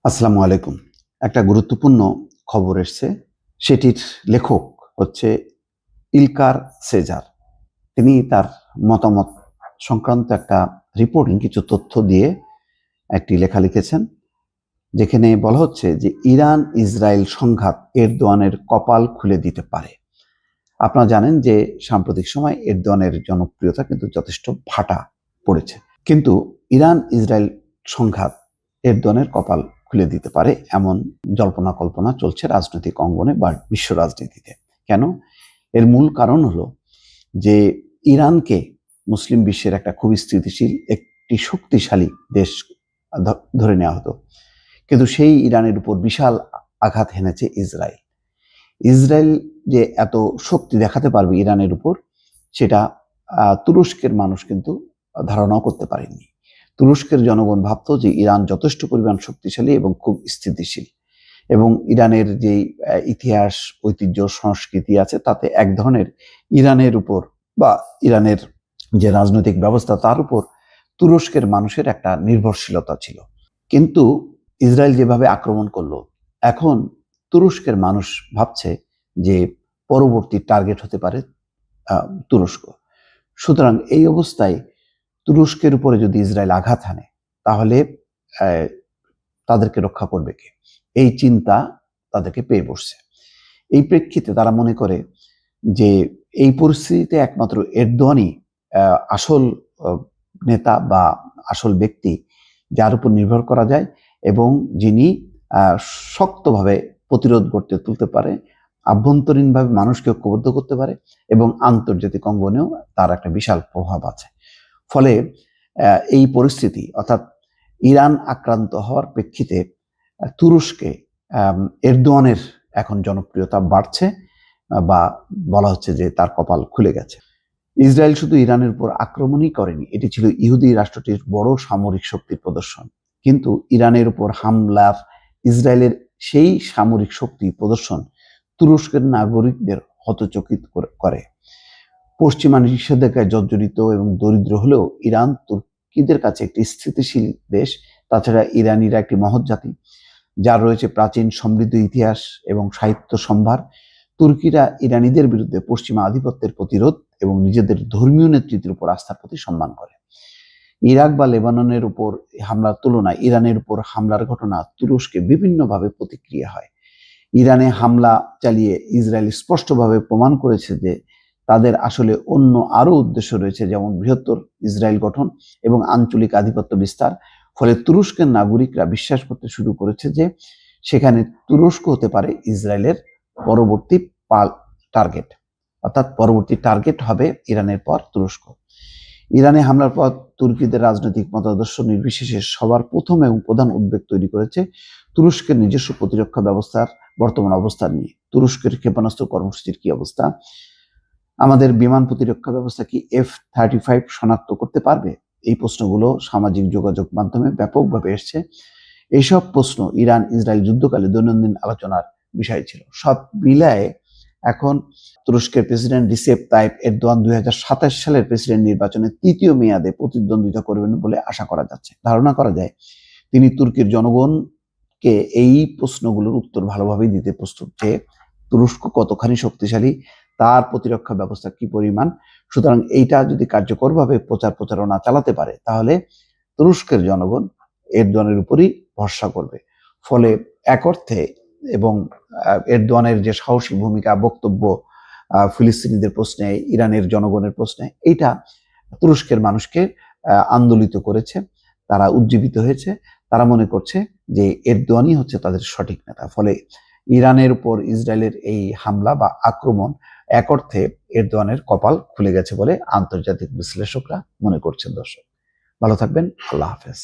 আসসালামু আলাইকুম। একটা গুরুত্বপূর্ণ খবর এসছে। সেটির লেখক হচ্ছে ইলকার সেজার। তিনি তার মতামত সংক্রান্ত একটা রিপোর্টিং কিছু তথ্য দিয়ে একটি লেখা লিখেছেন। যেখানে বলা হচ্ছে যে ইরান ইসরায়েল সংঘাত এরদোয়ানের কপাল খুলে দিতে পারে। আপনারা জানেন যে সাম্প্রতিক সময় এরদোয়ানের জনপ্রিয়তা কিন্তু যথেষ্ট ভাটা পড়েছে। কিন্তু ইরান ইসরায়েল সংঘাত এরদোয়ানের কপাল খুলে দিতে পারে এমন জল্পনা কল্পনা চলছে রাজনৈতিক অঙ্গনে বা বিশ্ব রাজনীতিতে। কেন? এর মূল কারণ হলো যে ইরানকে মুসলিম বিশ্বের একটা খুবই স্থিতিশীল একটি শক্তিশালী দেশ ধরে নেওয়া হতো, কিন্তু সেই ইরানের উপর বিশাল আঘাত হেনেছে ইসরায়েল। ইসরায়েল যে এত শক্তি দেখাতে পারবে ইরানের উপর, সেটা তুরস্কের মানুষ কিন্তু ধারণাও করতে পারেননি। তুরস্কের জনগণ ভাবত যে ইরান যথেষ্ট পরিমাণ শক্তিশালী এবং খুব স্থিতিশীল, এবং ইরানের যে ইতিহাস, ঐতিহ্য, সংস্কৃতি আছে তাতে এক ধরনের ইরানের উপর বা ইরানের যে রাজনৈতিক ব্যবস্থা তার উপর তুরস্কের মানুষের একটা নির্ভরশীলতা ছিল। কিন্তু ইসরায়েল যেভাবে আক্রমণ করলো, এখন তুরস্কের মানুষ ভাবছে যে পরবর্তী টার্গেট হতে পারে তুরস্ক। সুতরাং এই অবস্থায় তুরস্কের উপরে যদি ইসরায়েল আঘাত হানে, তাহলে তাদেরকে রক্ষা করবে কে? এই চিন্তা তাদেরকে পেয়ে বসছে। এই প্রেক্ষিতে তারা মনে করে যে এই পরিস্থিতিতে একমাত্র এরদোয়ানই আসল নেতা বা আসল ব্যক্তি, যার উপর নির্ভর করা যায় এবং যিনি শক্তভাবে প্রতিরোধ গড়তে তুলতে পারে, আভ্যন্তরীণভাবে মানুষকে ঐক্যবদ্ধ করতে পারে এবং আন্তর্জাতিক অঙ্গনেও তার একটা বিশাল প্রভাব আছে। ফলে এই পরিস্থিতি অর্থাৎ ইরান আক্রান্ত হওয়ার প্রেক্ষিতে তুরস্কে এরদোয়ানের এখন জনপ্রিয়তা বাড়ছে, বা বলা হচ্ছে যে তার কপাল খুলে গেছে। ইসরায়েল শুধু ইরানের উপর আক্রমণই করেনি, এটি ছিল ইহুদি রাষ্ট্রটির বড় সামরিক শক্তির প্রদর্শন। কিন্তু ইরানের উপর হামলার ইসরায়েলের সেই সামরিক শক্তি প্রদর্শন তুরস্কের নাগরিকদের হতচকিত করে। পশ্চিমা নিষেধাজ্ঞায় জর্জরিত এবং দরিদ্র হলেও ইরান তুর্কিদের কাছে একটি স্থিতিশীল দেশ। তাছাড়া ইরানিরা একটি মহৎ জাতি, যার রয়েছে প্রাচীন সমৃদ্ধ ইতিহাস এবং সাহিত্য সম্ভার। তুর্কিরা ইরানিদের বিরুদ্ধে পশ্চিমা আধিপত্যের প্রতিরোধ এবং নিজেদের ধর্মীয় নেতৃত্বের উপর আস্থার প্রতি সম্মান করে। ইরাক বা লেবাননের উপর হামলার তুলনায় ইরানের উপর হামলার ঘটনা তুরস্কে বিভিন্নভাবে প্রতিক্রিয়া হয়। ইরানে হামলা চালিয়ে ইসরায়েল স্পষ্টভাবে প্রমাণ করেছে যে তাদের আসলে অন্য আরো উদ্দেশ্য রয়েছে, যেমন বৃহত্তর ইসরায়েল গঠন এবং আঞ্চলিক আধিপত্য বিস্তার। ফলে তুরস্কের নাগরিকরা বিশ্বাস করতে শুরু করেছে যে সেখানে তুরস্ক হতে পারে ইসরায়েলের পরবর্তী টার্গেট, অর্থাৎ পরবর্তী টার্গেট হবে ইরানের পর তুরস্ক। ইরানে হামলার পর তুর্কিদের রাজনৈতিক মতাদর্শ নির্বিশেষে সবার প্রথম এবং প্রধান উদ্বেগ তৈরি করেছে তুরস্কের নিজস্ব প্রতিরক্ষা ব্যবস্থার বর্তমান অবস্থা নিয়ে। তুরস্কের ক্ষেপণাস্ত্র কর্মসূচির কি অবস্থা? আমাদের বিমান প্রতিরক্ষা ব্যবস্থা কি F-35 শনাক্ত করতে পারবে? এই প্রশ্নগুলো সামাজিক যোগাযোগ মাধ্যমে ব্যাপকভাবে এসছে। এইসব প্রশ্ন ইরান ইসরায়েল যুদ্ধকালে দৈনন্দিন আলোচনার বিষয় ছিল। সব মিলায়ে এখন তুরস্কের প্রেসিডেন্ট রিসেপ তাইপ এরদোয়ান 2027 সালের প্রেসিডেন্ট নির্বাচনে তৃতীয় মেয়াদে প্রতিদ্বন্দ্বিতা করবেন বলে আশা করা যাচ্ছে। ধারণা করা যায় তিনি তুর্কির জনগণকে এই প্রশ্নগুলোর উত্তর ভালোভাবেই দিতে প্রস্তুত, যে তুরস্ক কতখানি শক্তিশালী, তার প্রতিরক্ষা ব্যবস্থা কি পরিমাণ। সুতরাং এইটা যদি কার্যকরভাবে প্রচারণা চালাতে পারে, তাহলে তুরস্কের জনগণ এরদোয়ানের উপরই ভরসা করবে। ফলে এক অর্থে এবং এরদোয়ানের যে সাহসী ভূমিকা, বক্তব্য ফিলিস্তিনিদের প্রশ্নে, ইরানের জনগণের প্রশ্নে, এইটা তুরস্কের মানুষকে আন্দোলিত করেছে। তারা উজ্জীবিত হয়েছে। তারা মনে করছে যে এরদোয়ানই হচ্ছে তাদের সঠিক নেতা। ফলে ইরানের উপর ইসরায়েলের এই হামলা বা আক্রমণ এক অর্থে এরদোয়ানের কপাল খুলে গেছে বলে আন্তর্জাতিক বিশ্লেষকরা মনে করছেন। দর্শক, ভালো থাকবেন। আল্লাহ হাফেজ।